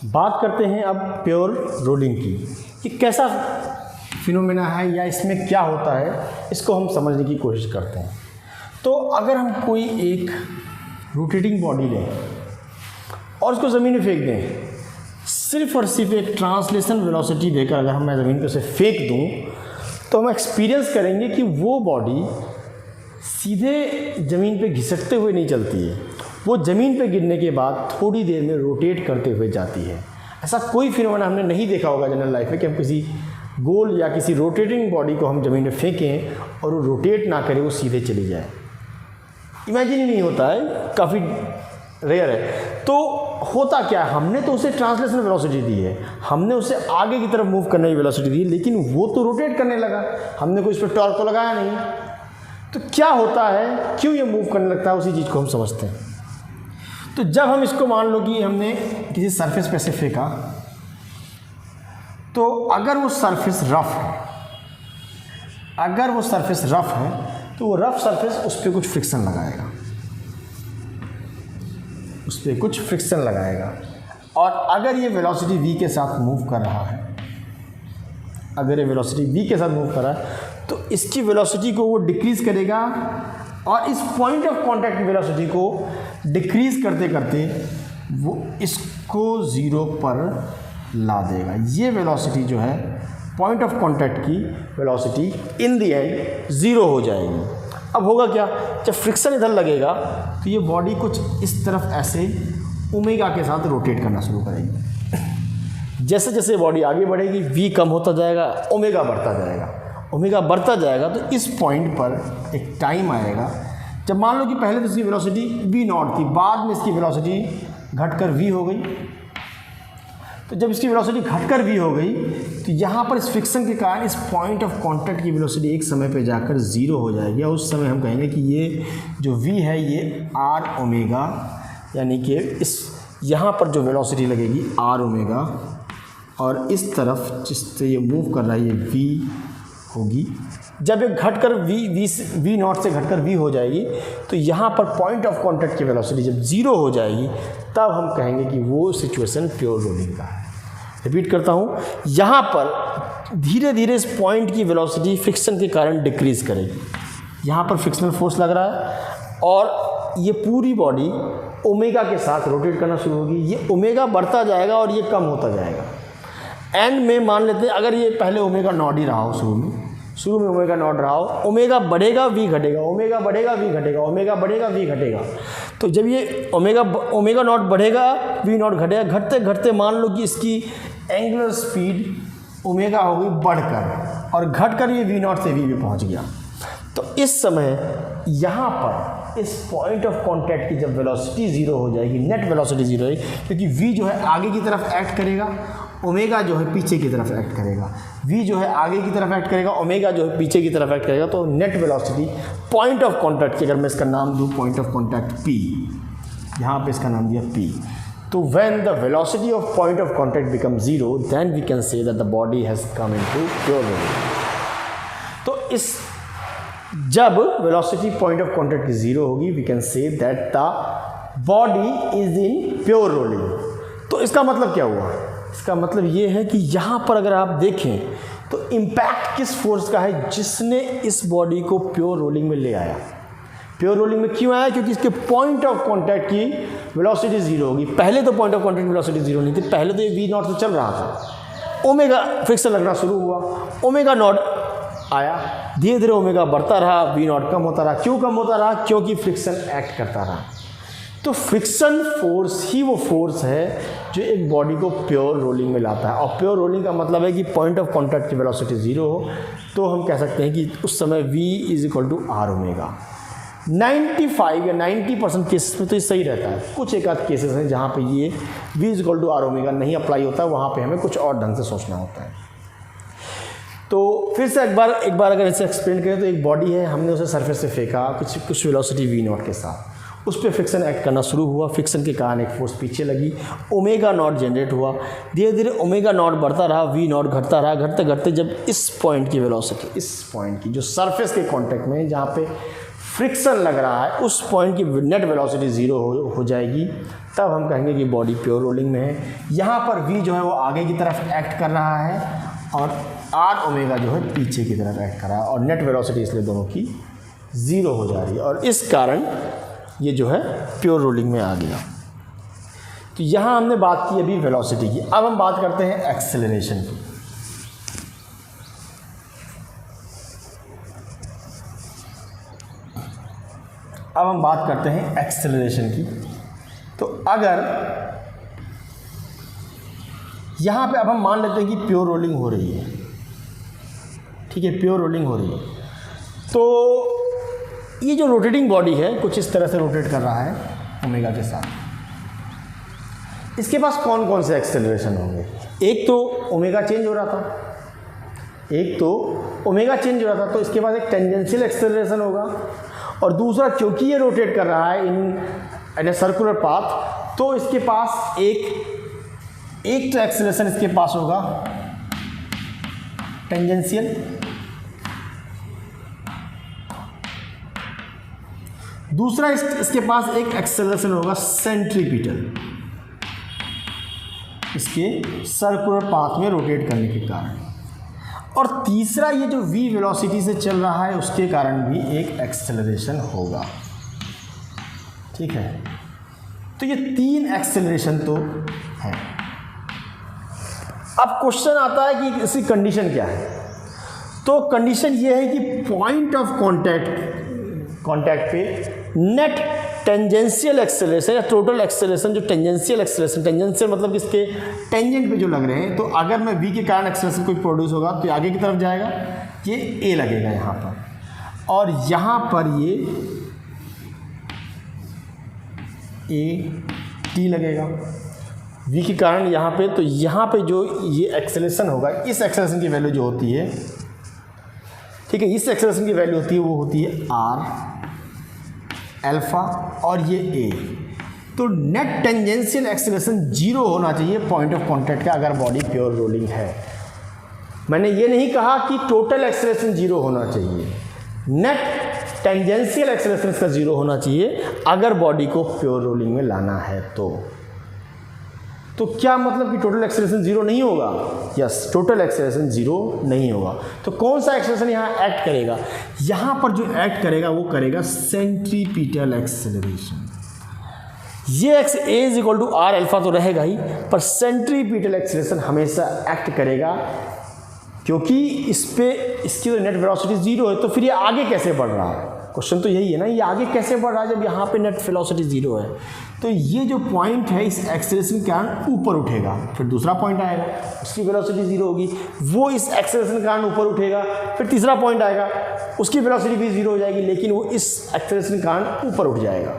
बात करते हैं अब प्योर रोलिंग की। ये कैसा फिनोमेना है या इसमें क्या होता है, इसको हम समझने की कोशिश करते हैं। तो अगर हम कोई एक रोटेटिंग बॉडी लें और उसको ज़मीन में फेंक दें, सिर्फ और सिर्फ एक ट्रांसलेशन वेलोसिटी देकर अगर हम मैं ज़मीन पे उसे फेंक दूं, तो हम एक्सपीरियंस करेंगे कि वो बॉडी सीधे ज़मीन पे घिसटते हुए नहीं चलती है, वो ज़मीन पे गिरने के बाद थोड़ी देर में रोटेट करते हुए जाती है। ऐसा कोई फिनोमेना हमने नहीं देखा होगा जनरल लाइफ में कि हम किसी गोल या किसी रोटेटिंग बॉडी को हम ज़मीन में फेंकें और वो रोटेट ना करे, वो सीधे चली जाए। इमेजिन ही नहीं होता है, काफ़ी रेयर है। तो होता क्या है, हमने तो उसे ट्रांसलेशन वेलोसिटी दी है, हमने उसे आगे की तरफ मूव करने की वेलोसिटी दी है, लेकिन वो तो रोटेट करने लगा, हमने कोई इस पर टॉर्क तो लगाया नहीं। तो क्या होता है, क्यों ये मूव करने लगता है, उसी चीज़ को हम समझते हैं। तो जब हम इसको मान लो कि हमने किसी सरफेस पे से फेंका, तो अगर वो सरफेस रफ है, तो वो रफ सरफेस उस पर कुछ फ्रिक्शन लगाएगा, और अगर ये वेलोसिटी v के साथ मूव कर रहा है, तो इसकी वेलोसिटी को वो डिक्रीज़ करेगा, और इस पॉइंट ऑफ कांटेक्ट वेलोसिटी को डिक्रीज़ करते करते वो इसको ज़ीरो पर ला देगा। ये वेलोसिटी जो है पॉइंट ऑफ कांटेक्ट की velocity in the end zero हो जाएगी। अब होगा क्या, जब फ्रिक्शन इधर लगेगा तो ये बॉडी कुछ इस तरफ ऐसे ओमेगा के साथ रोटेट करना शुरू करेगी। जैसे जैसे बॉडी आगे बढ़ेगी, v कम होता जाएगा, ओमेगा बढ़ता जाएगा। तो इस पॉइंट पर एक टाइम आएगा जब मान लो कि पहले तो इसकी वेलोसिटी v0 थी, बाद में इसकी वेलोसिटी घटकर v हो गई। तो जब इसकी वेलोसिटी घटकर v हो गई, तो यहाँ पर इस फ्रिक्शन के कारण इस पॉइंट ऑफ कांटेक्ट की वेलोसिटी एक समय पे जाकर ज़ीरो हो जाएगी, और उस समय हम कहेंगे कि ये जो v है ये r ओमेगा, यानी कि इस यहाँ पर जो वेलोसिटी लगेगी r ओमेगा, और इस तरफ जिससे ये मूव कर रहा है ये v होगी। जब ये घटकर v नॉट से घटकर v हो जाएगी, तो यहाँ पर पॉइंट ऑफ कांटेक्ट की वेलोसिटी जब ज़ीरो हो जाएगी, तब हम कहेंगे कि वो सिचुएशन प्योर रोलिंग का है। रिपीट करता हूँ, यहाँ पर धीरे धीरे इस पॉइंट की वेलोसिटी फ्रिक्शन के कारण डिक्रीज़ करेगी। यहाँ पर फ्रिक्शनल फोर्स लग रहा है और ये पूरी बॉडी ओमेगा के साथ रोटेट करना शुरू होगी। ये ओमेगा बढ़ता जाएगा और ये कम होता जाएगा। एंड में मान लेते हैं अगर ये पहले ओमेगा नॉट ही रहा हो, शुरू में ओमेगा नॉट रहा हो, ओमेगा बढ़ेगा v घटेगा, ओमेगा बढ़ेगा v घटेगा, ओमेगा बढ़ेगा v घटेगा। तो जब ये ओमेगा नॉट बढ़ेगा, v नॉट घटेगा, घटते घटते मान लो कि इसकी एंगुलर स्पीड ओमेगा हो गई बढ़कर, और घटकर ये v नॉट से v पे पहुंच गया। तो इस समय यहाँ पर इस पॉइंट ऑफ कांटेक्ट की जब वेलोसिटी ज़ीरो हो जाएगी, नेट वेलोसिटी ज़ीरो होगी, क्योंकि v जो है आगे की तरफ एक्ट करेगा, ओमेगा जो है पीछे की तरफ एक्ट करेगा। v जो है आगे की तरफ एक्ट करेगा, ओमेगा जो है पीछे की तरफ एक्ट करेगा। तो net velocity point of contact की, अगर मैं इसका नाम दूँ पॉइंट ऑफ कांटेक्ट p, यहाँ पे इसका नाम दिया p, तो when the velocity of point of contact become zero, then we can say that the body has come into pure rolling. तो इस जब वेलोसिटी पॉइंट ऑफ कांटेक्ट की ज़ीरो होगी, we can say that the body is in pure rolling. तो इसका मतलब क्या हुआ? इसका मतलब ये है कि यहाँ पर अगर आप देखें तो इम्पैक्ट किस फोर्स का है जिसने इस बॉडी को प्योर रोलिंग में ले आया। प्योर रोलिंग में क्यों आया? क्योंकि इसके पॉइंट ऑफ कांटेक्ट की वेलोसिटी ज़ीरो होगी। पहले तो point of contact velocity zero नहीं थी, पहले तो ये v नॉट से चल रहा था, ओमेगा फ्रिक्शन लगना शुरू हुआ, ओमेगा नॉट आया, धीरे धीरे ओमेगा बढ़ता रहा, v नॉट कम होता रहा। क्यों कम होता रहा? क्योंकि फ्रिक्शन एक्ट करता रहा। तो फ्रिक्शन फोर्स ही वो फोर्स है जो एक बॉडी को प्योर रोलिंग में लाता है। और प्योर रोलिंग का मतलब है कि पॉइंट ऑफ कांटेक्ट की वेलोसिटी ज़ीरो हो, तो हम कह सकते हैं कि उस समय v is equal to r omega. 95 या 90% केसेस में तो ये सही रहता है। कुछ एक आध केसेस हैं जहाँ पे ये v is equal to r omega नहीं अप्लाई होता है, वहाँ पे हमें कुछ और ढंग से सोचना होता है। तो फिर से एक बार अगर इसे एक्सप्लेन करें, तो एक बॉडी है, हमने उसे सरफेस से फेंका कुछ वेलोसिटी v नॉट के साथ, उस पर फ्रिक्शन एक्ट करना शुरू हुआ, फ्रिक्शन के कारण एक फोर्स पीछे लगी, ओमेगा नॉट जनरेट हुआ, धीरे धीरे ओमेगा नॉट बढ़ता रहा, v नॉट घटता रहा, घटते घटते जब इस पॉइंट की वेलोसिटी, इस पॉइंट की जो सरफेस के कांटेक्ट में जहाँ पे फ्रिक्शन लग रहा है उस पॉइंट की नेट वेलोसिटी ज़ीरो हो जाएगी, तब हम कहेंगे कि बॉडी प्योर रोलिंग में है। यहाँ पर v जो है वो आगे की तरफ एक्ट कर रहा है और r ओमेगा जो है पीछे की तरफ एक्ट कर रहा है और नेट वेलोसिटी इसलिए दोनों की ज़ीरो हो जा रही है और इस कारण ये जो है प्योर रोलिंग में आ गया। तो यहाँ हमने बात की अभी वेलोसिटी की, अब हम बात करते हैं एक्सेलरेशन की। अब हम बात करते हैं एक्सेलरेशन की। तो अगर यहाँ पे अब हम मान लेते हैं कि प्योर रोलिंग हो रही है, ठीक है, प्योर रोलिंग हो रही है, तो ये जो रोटेटिंग बॉडी है कुछ इस तरह से रोटेट कर रहा है ओमेगा के साथ। इसके पास कौन कौन से एक्सेलरेशन होंगे? एक तो ओमेगा चेंज हो रहा था, तो इसके पास एक टेंजेंशियल एक्सेलरेशन होगा, और दूसरा क्योंकि ये रोटेट कर रहा है इन ए सर्कुलर पाथ, तो इसके पास एक तो एक्सेलरेशन इसके पास होगा टेंजेंशियल, दूसरा इसके पास एक एक्सेलरेशन होगा सेंट्रीपिटल, इसके सर्कुलर पाथ में रोटेट करने के कारण, और तीसरा ये जो v वेलोसिटी से चल रहा है उसके कारण भी एक एक्सेलरेशन होगा, ठीक है। तो ये 3 एक्सेलरेशन तो है। अब क्वेश्चन आता है कि इसकी कंडीशन क्या है। तो कंडीशन ये है कि पॉइंट ऑफ कांटेक्ट पे नेट टेंजेंशियल एक्सेलरेशन या टोटल एक्सेलरेशन, जो टेंजेंशियल एक्सेलरेशन, टेंजेंशियल मतलब कि इसके टेंजेंट पे जो लग रहे हैं, तो अगर मैं v के कारण एक्सेलरेशन कोई प्रोड्यूस होगा तो आगे की तरफ जाएगा, ये a लगेगा यहाँ पर, और यहाँ पर ये a t लगेगा v के कारण यहाँ पे। तो यहाँ पे जो ये एक्सेलरेशन होगा, इस एक्सेलरेशन की वैल्यू जो होती है, ठीक है, इस एक्सेलरेशन की वैल्यू होती है वो होती है r अल्फा और ये a। तो नेट टेंजेंशियल एक्सेलरेशन 0 होना चाहिए पॉइंट ऑफ कांटेक्ट का अगर बॉडी प्योर रोलिंग है। मैंने ये नहीं कहा कि टोटल एक्सेलरेशन 0 होना चाहिए, नेट टेंजेंशियल एक्सेलरेशन इसका 0 होना चाहिए अगर बॉडी को प्योर रोलिंग में लाना है। तो क्या मतलब कि टोटल एक्सेलरेशन 0 नहीं होगा? यस, टोटल एक्सेलरेशन 0 नहीं होगा। तो कौन सा एक्सेलरेशन यहाँ एक्ट करेगा? यहाँ पर जो एक्ट करेगा वो करेगा सेंट्रीपिटल एक्सेलरेशन। ये X A is equal to R alpha तो रहेगा ही, पर सेंट्रीपिटल एक्सेलरेशन हमेशा एक्ट करेगा, क्योंकि इसकी तो नेट वेलोसिटी 0 है, तो फिर ये आगे कैसे बढ़ रहा है? क्वेश्चन तो यही है ना, ये आगे कैसे बढ़ रहा है जब यहाँ पे नेट वेलोसिटी 0 है? तो ये जो पॉइंट है इस एक्सेलरेशन के कारण ऊपर उठेगा, फिर दूसरा पॉइंट आएगा उसकी वेलोसिटी 0 होगी, वो इस एक्सेलरेशन के कारण ऊपर उठेगा, फिर तीसरा पॉइंट आएगा उसकी वेलोसिटी भी 0 हो जाएगी, लेकिन वो इस एक्सेलरेशन के कारण ऊपर उठ जाएगा।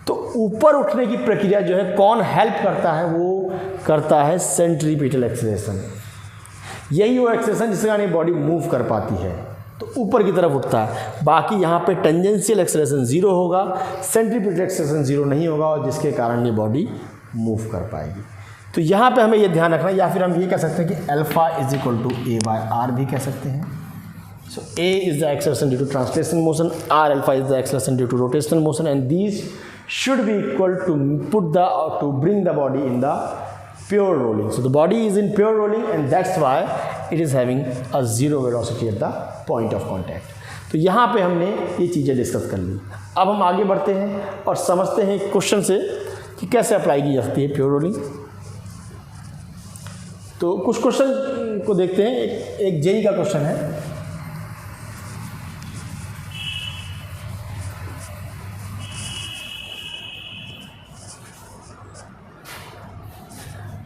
तो ऊपर उठने की प्रक्रिया जो है कौन हेल्प करता है? वो करता है सेंट्रीपिटल एक्सेलरेशन। यही वो एक्सेलरेशन जिसके कारण बॉडी मूव कर पाती है, तो ऊपर की तरफ उठता है। बाकी यहाँ पे टेंजेंशियल एक्सेलरेशन 0 होगा, सेंट्रीपिटल एक्सेलरेशन 0 नहीं होगा, और जिसके कारण ये बॉडी मूव कर पाएगी। तो यहाँ पे हमें ये ध्यान रखना, या फिर हम ये कह सकते हैं कि alpha is equal to A by R भी कह सकते हैं। So A is the acceleration due to translational motion, R alpha is the acceleration due to rotational motion, and these should be equal to bring the body in the pure rolling. So the body is in pure rolling, and that's why it is having a 0 velocity at the point of contact. तो यहाँ पे हमने ये चीज़ें discuss कर ली। अब हम आगे बढ़ते हैं और समझते हैं क्वेश्चन से कि कैसे अप्लाई की जा सकती है प्योर रोलिंग। तो कुछ क्वेश्चन को देखते हैं। एक जेई का क्वेश्चन है।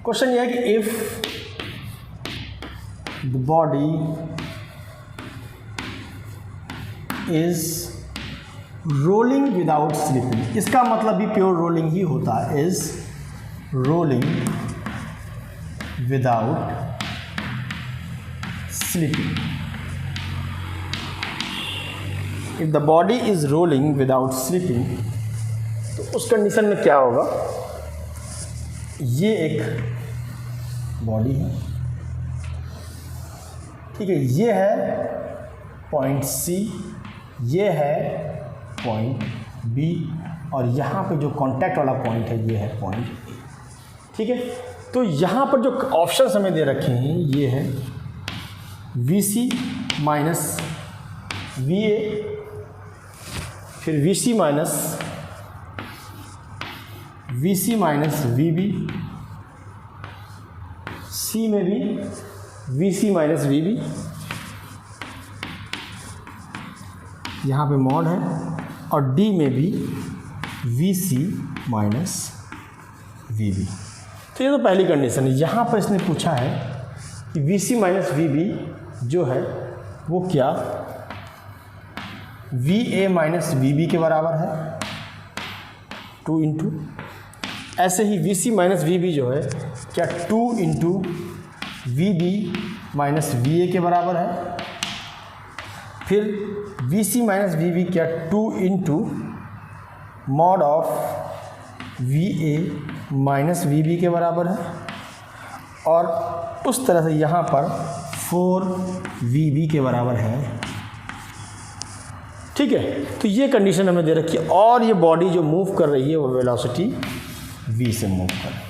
क्वेश्चन यह है कि if the body is rolling without slipping, इसका मतलब भी प्योर रोलिंग ही होता है, is rolling without slipping. If the body is rolling without slipping, तो उस कंडीशन में क्या होगा? ये एक बॉडी है, ठीक है, ये है पॉइंट सी, ये है पॉइंट बी, और यहाँ पे जो कांटेक्ट वाला पॉइंट है ये है पॉइंट ए। ठीक है, तो यहाँ पर जो ऑप्शन हमें दे रखे हैं ये है VC माइनस VA, फिर VC माइनस VB, C में भी VC माइनस VB, यहाँ पे मॉड है, और D में भी VC माइनस VB। तो ये तो पहली कंडीशन है। यहाँ पर इसने पूछा है कि VC माइनस VB जो है वो क्या VA माइनस VB के बराबर है 2 इंटू, ऐसे ही VC माइनस VB जो है क्या 2 इंटू VB माइनस VA के बराबर है, फिर VC माइनस VB क्या 2 into mod of VA minus VB के बराबर है, और उस तरह से यहाँ पर 4VB के बराबर है। ठीक है, तो ये कंडीशन हमें दे रखी है, और ये बॉडी जो मूव कर रही है वो वेलोसिटी v से मूव कर रही है।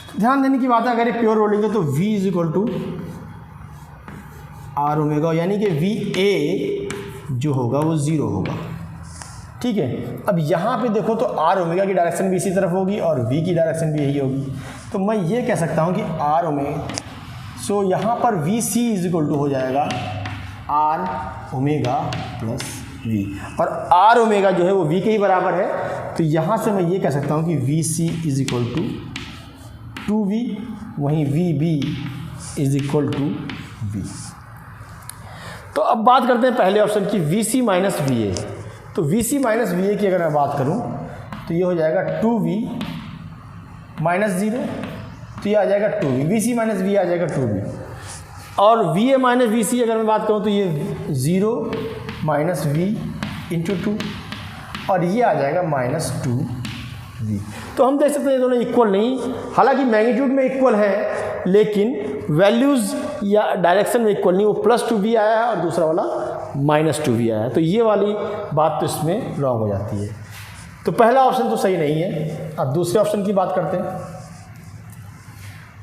तो ध्यान देने की बात है, अगर ये प्योर रोलिंग है तो v is equal to R omega, यानी कि VA जो होगा वो 0 होगा। ठीक है, अब यहाँ पे देखो तो आर ओमेगा की डायरेक्शन भी इसी तरफ होगी और v की डायरेक्शन भी यही होगी, तो मैं ये कह सकता हूँ कि आर ओमेगा, सो यहाँ पर VC इज इक्वल टू हो जाएगा आर ओमेगा प्लस v, और आर ओमेगा जो है वो v के ही बराबर है, तो यहाँ से मैं ये कह सकता हूँ कि VC is equal to 2v, वहीं VB is equal to v। तो अब बात करते हैं पहले ऑप्शन की VC माइनस VA। तो VC माइनस VA की अगर मैं बात करूं तो ये हो जाएगा 2v माइनस 0, तो ये आ जाएगा 2v, VC माइनस VA आ जाएगा 2v, और VA माइनस VC अगर मैं बात करूं तो ये 0 माइनस v इंटू 2, और ये आ जाएगा माइनस 2v। तो हम देख सकते हैं ये दोनों इक्वल नहीं, हालांकि मैग्नीट्यूड में इक्वल है लेकिन वैल्यूज़ या डायरेक्शन में इक्वल नहीं, वो प्लस 2v आया है और दूसरा वाला माइनस 2v आया है, तो ये वाली बात तो इसमें रॉन्ग हो जाती है। तो पहला ऑप्शन तो सही नहीं है। अब दूसरे ऑप्शन की बात करते हैं,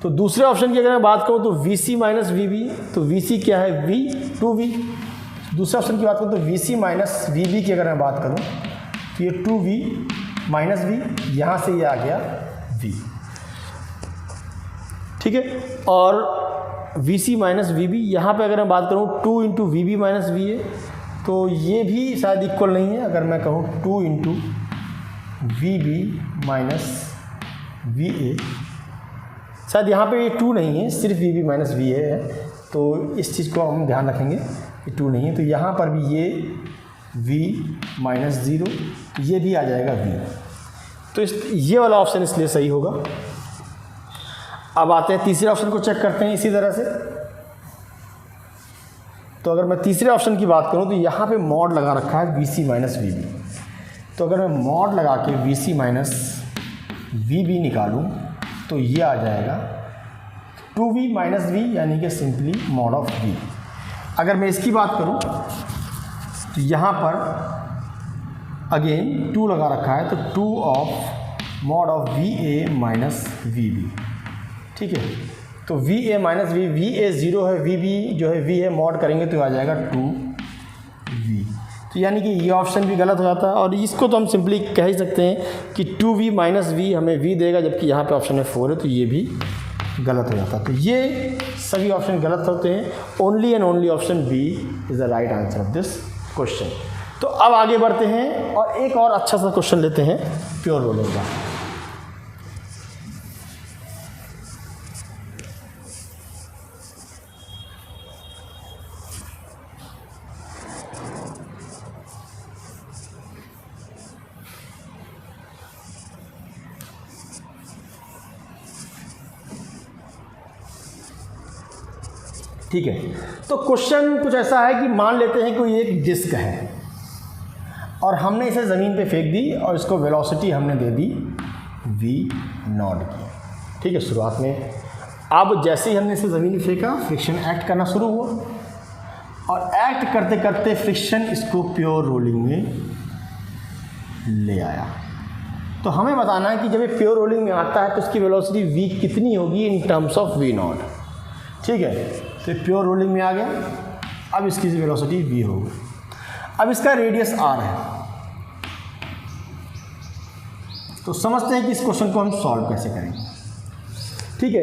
तो दूसरे ऑप्शन की अगर मैं बात करूँ तो VC माइनस VB, तो VC क्या है v 2v। दूसरे ऑप्शन की बात करूँ तो VC माइनस VB की अगर मैं बात करूँ तो ये 2v माइनस v, यहाँ से ये आ गया v। ठीक है, और VC माइनस VB यहाँ पे अगर मैं बात करूँ 2 इंटू VB माइनस VA, तो ये भी शायद इक्वल नहीं है। अगर मैं कहूँ 2 इंटू VB माइनस VA, शायद यहाँ पे ये 2 नहीं है, सिर्फ VB माइनस VA है, तो इस चीज़ को हम ध्यान रखेंगे कि 2 नहीं है, तो यहाँ पर भी ये v माइनस 0, ये भी आ जाएगा v, तो ये वाला ऑप्शन इसलिए सही होगा। अब आते हैं तीसरे ऑप्शन को चेक करते हैं इसी तरह से। तो अगर मैं तीसरे ऑप्शन की बात करूं तो यहाँ पे मॉड लगा रखा है VC माइनस VB, तो अगर मैं मॉड लगा के VC माइनस VB निकालूं तो ये आ जाएगा 2v माइनस v, यानी कि सिंपली मॉड ऑफ v। अगर मैं इसकी बात करूं तो यहाँ पर अगेन 2 लगा रखा है, तो 2 of mod of VA minus VB। ठीक है, तो VA माइनस v, VA 0 है, VB जो है v है, मॉड करेंगे तो आ जाएगा 2v। तो यानी कि ये ऑप्शन भी गलत हो जाता है, और इसको तो हम सिंपली कह ही सकते हैं कि 2v माइनस v हमें v देगा, जबकि यहाँ पे ऑप्शन में 4 है, तो ये भी गलत हो जाता है। तो ये सभी ऑप्शन गलत होते हैं, only and only option B is the right answer of this question. तो अब आगे बढ़ते हैं और एक और अच्छा सा क्वेश्चन लेते हैं प्योर रोलिंग का। ठीक है, तो क्वेश्चन कुछ ऐसा है कि मान लेते हैं कोई एक डिस्क है और हमने इसे ज़मीन पे फेंक दी और इसको वेलोसिटी हमने दे दी v0 की। ठीक है, शुरुआत में अब जैसे ही हमने इसे ज़मीन में फेंका फ्रिक्शन एक्ट करना शुरू हुआ और एक्ट करते करते फ्रिक्शन इसको प्योर रोलिंग में ले आया। तो हमें बताना है कि जब ये प्योर रोलिंग में आता है तो इसकी वेलोसिटी v कितनी होगी in terms of v not. ठीक है, तो ये प्योर रोलिंग में आ गया। अब इसकी वेलोसिटी v होगी। अब इसका रेडियस r है, तो समझते हैं कि इस क्वेश्चन को हम सॉल्व कैसे करेंगे। ठीक है,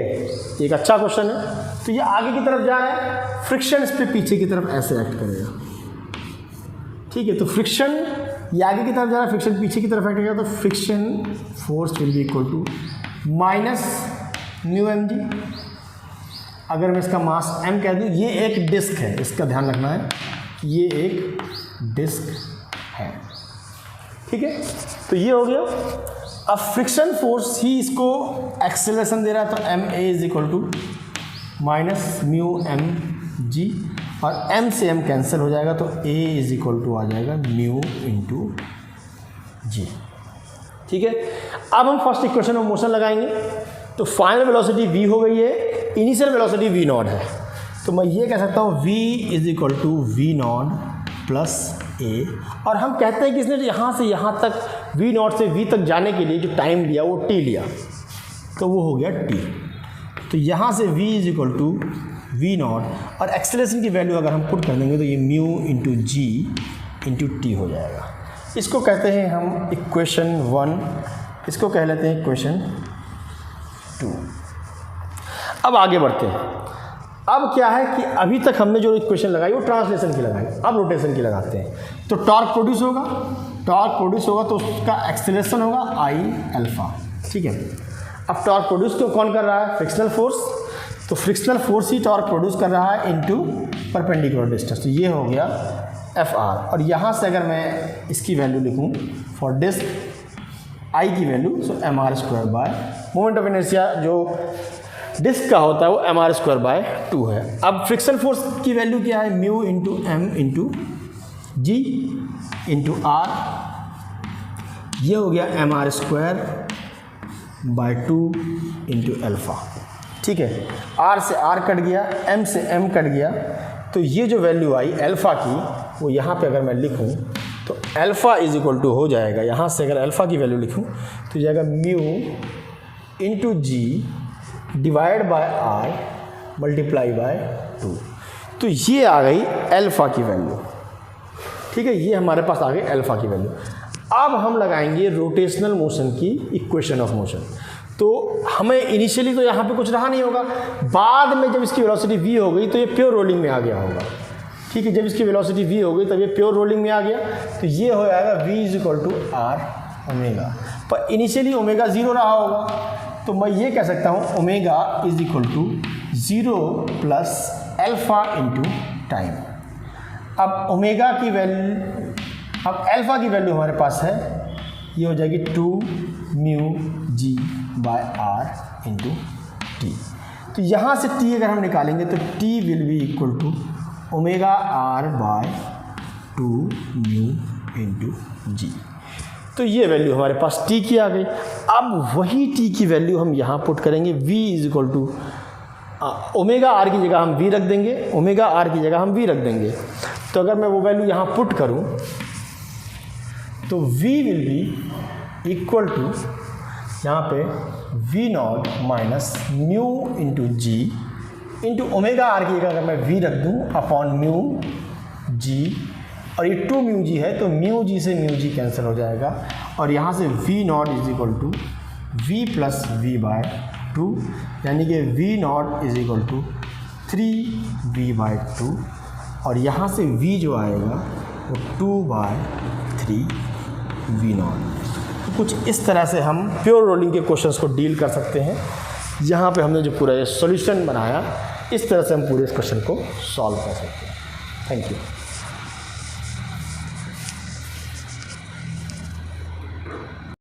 एक अच्छा क्वेश्चन है। तो ये आगे की तरफ जा रहा है, फ्रिक्शन इस पे पीछे की तरफ ऐसे एक्ट करेगा। ठीक है, तो फ्रिक्शन ये आगे की तरफ जा रहा है, फ्रिक्शन पीछे की तरफ एक्ट करेगा, तो friction force will be equal to minus mu M G. अगर मैं इसका मास m कह दूँ, ये एक डिस्क है, इसका ध्यान रखना है कि ये एक डिस्क है। ठीक है, तो ये हो गया। अब फ्रिक्शन फोर्स ही इसको एक्सेलरेशन दे रहा है, तो M A is equal to minus mu M G, और m से m कैंसिल हो जाएगा, तो a इज इक्वल टू आ जाएगा म्यू इंटू जी। ठीक है, अब हम फर्स्ट इक्वेशन ऑफ मोशन लगाएंगे। तो फाइनल वेलोसिटी v हो गई है, इनिशियल वेलोसिटी v नॉट है, तो मैं ये कह सकता हूँ v is equal to V not plus a। और हम कहते हैं कि इसने यहाँ से यहाँ तक v नॉट से v तक जाने के लिए जो टाइम लिया वो t लिया, तो वो हो गया t। तो यहाँ से v is equal to V not, और एक्सेलरेशन की वैल्यू अगर हम पुट कर देंगे तो ये mu into G into T हो जाएगा। इसको कहते हैं हम इक्वेशन 1, इसको कह लेते हैं इक्वेशन 2। अब आगे बढ़ते हैं। अब क्या है कि अभी तक हमने जो इक्वेशन लगाई वो ट्रांसलेशन की लगाई, अब रोटेशन की लगाते हैं। तो टॉर्क प्रोड्यूस होगा, तो उसका एक्सेलरेशन होगा आई अल्फा। ठीक है, अब टॉर्क प्रोड्यूस कौन कर रहा है? Frictional force. तो फ्रिक्शनल फोर्स ही टॉर्क प्रोड्यूस कर रहा है इनटू परपेंडिकुलर डिस्टेंस, तो ये हो गया एफ आर। और यहाँ से अगर मैं इसकी वैल्यू लिखूँ फॉर डिस्क आई की value, so M R square by moment of inertia जो डिस्क का होता है वो एम आर स्क्वायर बाय 2 है। अब फ्रिक्शन फोर्स की वैल्यू क्या है? Mu into M into G into R, ये हो गया M R square by 2 into alpha. ठीक है, आर से आर कट गया, एम से एम कट गया, तो ये जो वैल्यू आई अल्फ़ा की वो यहाँ पे अगर मैं लिखूँ तो अल्फ़ा इज इक्वल टू हो जाएगा, यहाँ से अगर अल्फ़ा की वैल्यू लिखूँ तो जाएगा mu into G divide by R multiply by 2। तो ये आ गई अल्फ़ा की वैल्यू। ठीक है, ये हमारे पास आ गई अल्फ़ा की वैल्यू। अब हम लगाएंगे रोटेशनल मोशन की इक्वेशन ऑफ मोशन। तो हमें इनिशियली तो यहाँ पे कुछ रहा नहीं होगा, बाद में जब इसकी वेलोसिटी v हो गई तो ये प्योर रोलिंग में आ गया होगा। ठीक है, जब इसकी वेलोसिटी v हो गई तब ये प्योर रोलिंग में आ गया, तो ये हो जाएगा v is equal to R omega. पर इनिशियली ओमेगा 0 रहा होगा, तो मैं ये कह सकता हूँ omega is equal to 0 plus alpha into time. अब ओमेगा की वैल्यू, अब अल्फ़ा की वैल्यू हमारे पास है, ये हो जाएगी 2 mu G by R into T. तो यहाँ से टी अगर हम निकालेंगे तो T will be equal to omega R by 2 mu into जी। तो ये वैल्यू हमारे पास टी की आ गई। अब वही टी की वैल्यू हम यहाँ पुट करेंगे, v is equal to omega R की जगह हम v रख देंगे, ओमेगा आर की जगह हम v रख देंगे। तो अगर मैं वो वैल्यू यहाँ पुट करूँ तो v will be equal to यहाँ पे v not minus mu into G into omega R की जगह अगर मैं v रख दूँ अपॉन म्यू जी, और ये 2 म्यू जी है तो म्यू जी से म्यू जी कैंसिल हो जाएगा, और यहाँ से v not is equal to v plus V by 2, यानी कि v not is equal to 3v by 2, और यहाँ से v जो आएगा वो 2 बाय 3v नॉट। तो कुछ इस तरह से हम प्योर रोलिंग के क्वेश्चंस को डील कर सकते हैं। यहाँ पे हमने जो पूरा ये सॉल्यूशन बनाया, इस तरह से हम पूरे इस क्वेश्चन को सॉल्व कर सकते हैं। Thank you.